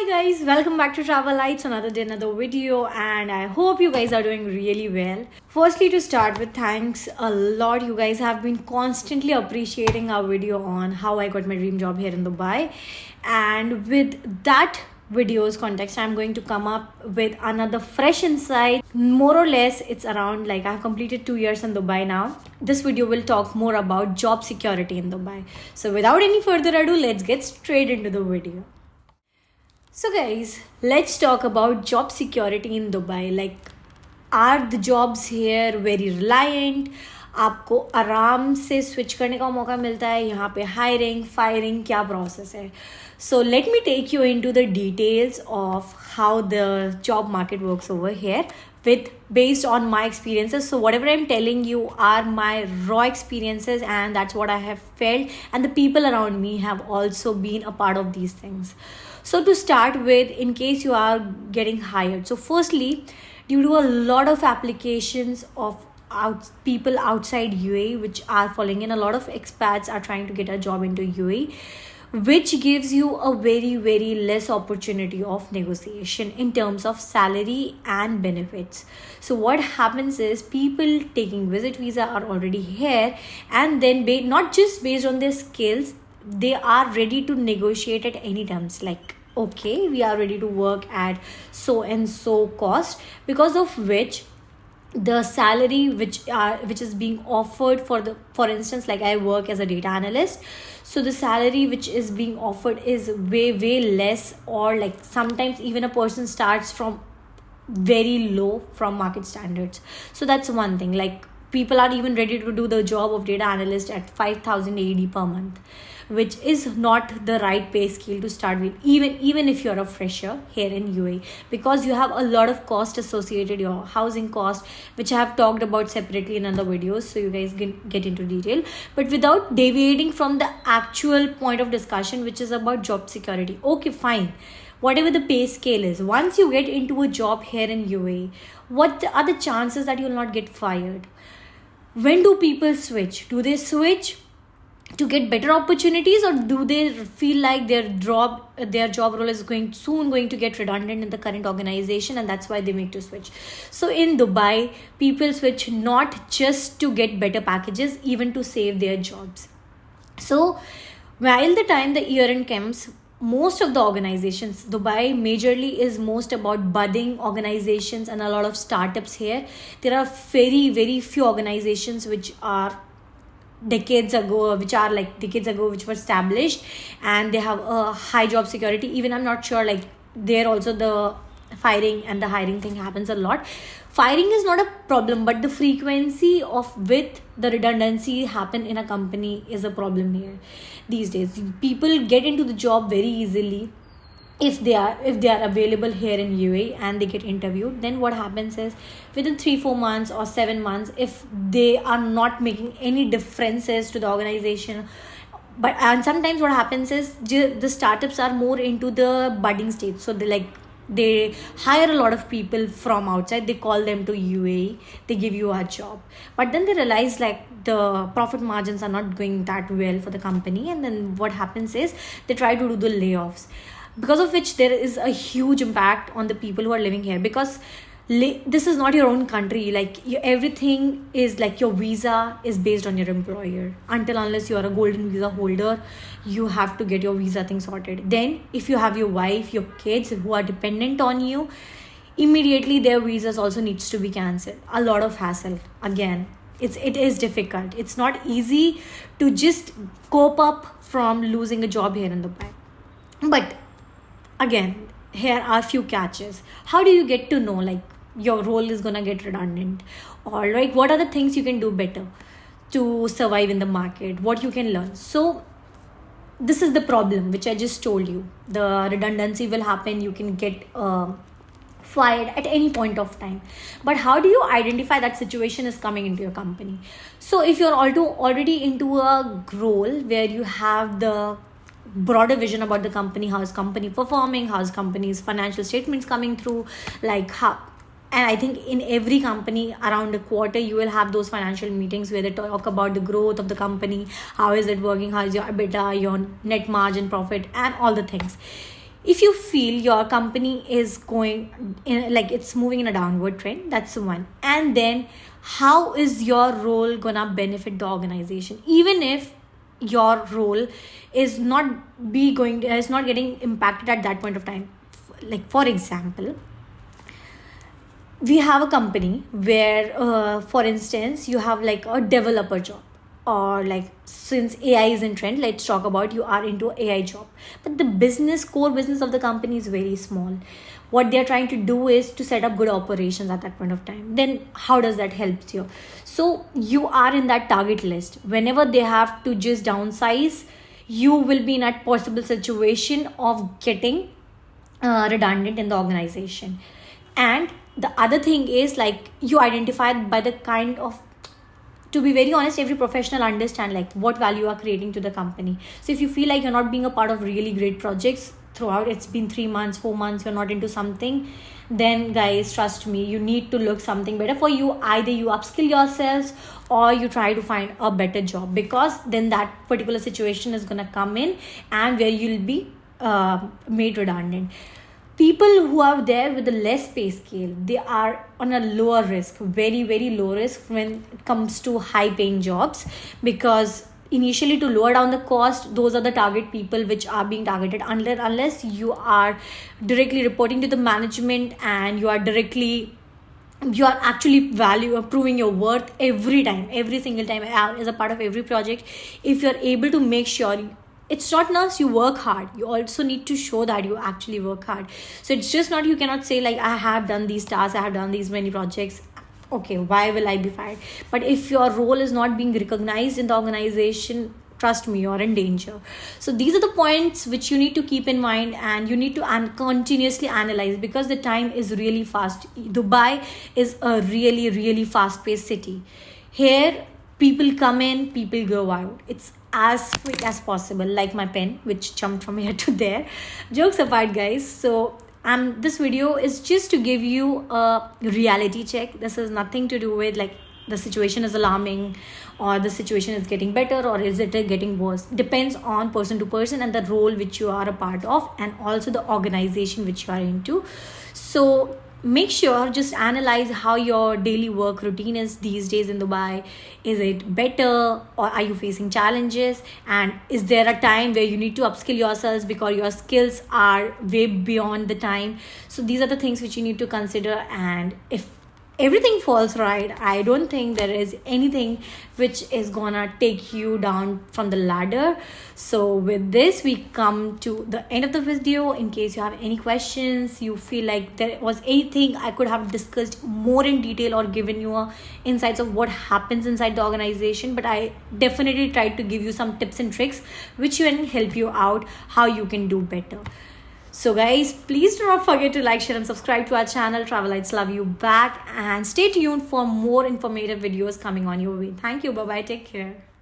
guys, welcome back to Travel Lights, another day, another video, and I hope you guys are doing really well. Firstly, to start with, thanks a lot. You guys have been constantly appreciating our video on how I got my dream job here in Dubai, and with that video's context, I'm going to come up with another fresh insight. More or less, it's around like I've completed 2 years in Dubai now. This video will talk more about job security in Dubai. So without any further ado, let's get straight into the video. So guys, let's talk about job security in Dubai. Like, are the jobs here very reliant? आपको आराम से switch करने का मौका मिलता है यहाँ पे हायरिंग फायरिंग क्या प्रोसेस है so let me take you into the details of how the job market works over here with based on my experiences. So whatever I'm telling you are my raw experiences, and that's what I have felt, and the people around me have also been a part of these things. So to start with, in case you are getting hired, so firstly, due to a lot of applications of people outside UAE which are falling in, a lot of expats are trying to get a job into UAE, which gives you a very less opportunity of negotiation in terms of salary and benefits. So what happens is people taking visit visa are already here, and then not just based on their skills, they are ready to negotiate at any terms, like, okay, we are ready to work at so and so cost, because of which the salary which is being offered for instance, like I work as a data analyst, so the salary which is being offered is way less, or like sometimes even a person starts from very low from market standards. So that's one thing. Like, people are even ready to do the job of data analyst at 5,000 AED per month, which is not the right pay scale to start with, even if you're a fresher here in UAE, because you have a lot of cost associated, your housing cost, which I have talked about separately in other videos, so you guys can get into detail. But without deviating from the actual point of discussion, which is about job security, okay, fine, whatever the pay scale is, once you get into a job here in UAE, what are the chances that you'll not get fired? When do people switch? Do they switch to get better opportunities, or do they feel like their job role is going to get redundant in the current organization, and that's why they make to switch? So in Dubai, people switch not just to get better packages, even to save their jobs. So while the time the year end comes, most of the organizations, Dubai majorly is most about budding organizations and a lot of startups here. There are very few organizations which are decades ago which were established, and they have a high job security. Even I'm not sure, like, there also the firing and the hiring thing happens a lot. Firing is not a problem, but the frequency of with the redundancy happen in a company is a problem here these days. People get into the job very easily if they are available here in UAE and they get interviewed. Then what happens is, within 3-4 months or 7 months, if they are not making any differences to the organization, and sometimes what happens is the startups are more into the budding stage, so they hire a lot of people from outside, they call them to UAE, they give you a job, but then they realize like the profit margins are not going that well for the company, and then what happens is they try to do the layoffs, because of which there is a huge impact on the people who are living here, because this is not your own country. Like, everything is like, your visa is based on your employer. Unless you are a golden visa holder, you have to get your visa thing sorted. Then if you have your wife, your kids who are dependent on you, immediately their visas also needs to be cancelled. A lot of hassle. Again, it is difficult. It's not easy to just cope up from losing a job here in Dubai. But again, here are a few catches. How do you get to know, like, your role is gonna get redundant? All right, what are the things you can do better to survive in the market? What you can learn? So this is the problem which I just told you. The redundancy will happen. You can get fired at any point of time. But how do you identify that situation is coming into your company? So if you're already into a role where you have the broader vision about the company, how is company performing, how is company's financial statements coming through, like how, and I think in every company around a quarter you will have those financial meetings where they talk about the growth of the company, how is it working, how is your EBITDA, your net margin, profit, and all the things. If you feel your company is going in, like it's moving in a downward trend, that's one. And then how is your role gonna benefit the organization, even if your role is is not getting impacted at that point of time. Like for example, we have a company where for instance you have like a developer job, or like since AI is in trend, let's talk about you are into AI job, but the core business of the company is very small. What they are trying to do is to set up good operations at that point of time. Then how does that help you? So you are in that target list. Whenever they have to just downsize, you will be in that possible situation of getting redundant in the organization. And the other thing is, like, you identify by the kind of, to be very honest, every professional understand like what value you are creating to the company. So if you feel like you're not being a part of really great projects throughout, it's been 3 months, 4 months, you're not into something, then guys, trust me, you need to look something better for you. Either you upskill yourselves or you try to find a better job, because then that particular situation is going to come in and where you'll be made redundant. People who are there with a less pay scale, they are on a lower risk, very very low risk when it comes to high paying jobs, because initially, to lower down the cost, those are the target people which are being targeted, unless you are directly reporting to the management and you are actually proving your worth every time, every single time, as a part of every project. If you're able to make sure, it's not enough you work hard, you also need to show that you actually work hard. So it's just not, you cannot say like, I have done these tasks, I have done these many projects, okay, why will I be fired? But if your role is not being recognized in the organization, trust me, you're in danger. So these are the points which you need to keep in mind, and you need to continuously analyze, because the time is really fast. Dubai is a really really fast paced city. Here people come in, people go out, it's as quick as possible, like my pen which jumped from here to there. Jokes apart, guys, so this video is just to give you a reality check. This is nothing to do with like the situation is alarming or the situation is getting better or is it getting worse. Depends on person to person and the role which you are a part of, and also the organization which you are into. So make sure, just analyze how your daily work routine is these days in Dubai. Is it better, or are you facing challenges? And is there a time where you need to upskill yourselves because your skills are way beyond the time? So these are the things which you need to consider. And if everything falls right, I don't think there is anything which is gonna take you down from the ladder. So with this, we come to the end of the video. In case you have any questions, you feel like there was anything I could have discussed more in detail or given you insights of what happens inside the organization, but I definitely tried to give you some tips and tricks which can help you out how you can do better. So guys, please do not forget to like, share and subscribe to our channel. Travelites love you back, and stay tuned for more informative videos coming on your way. Thank you. Bye bye. Take care.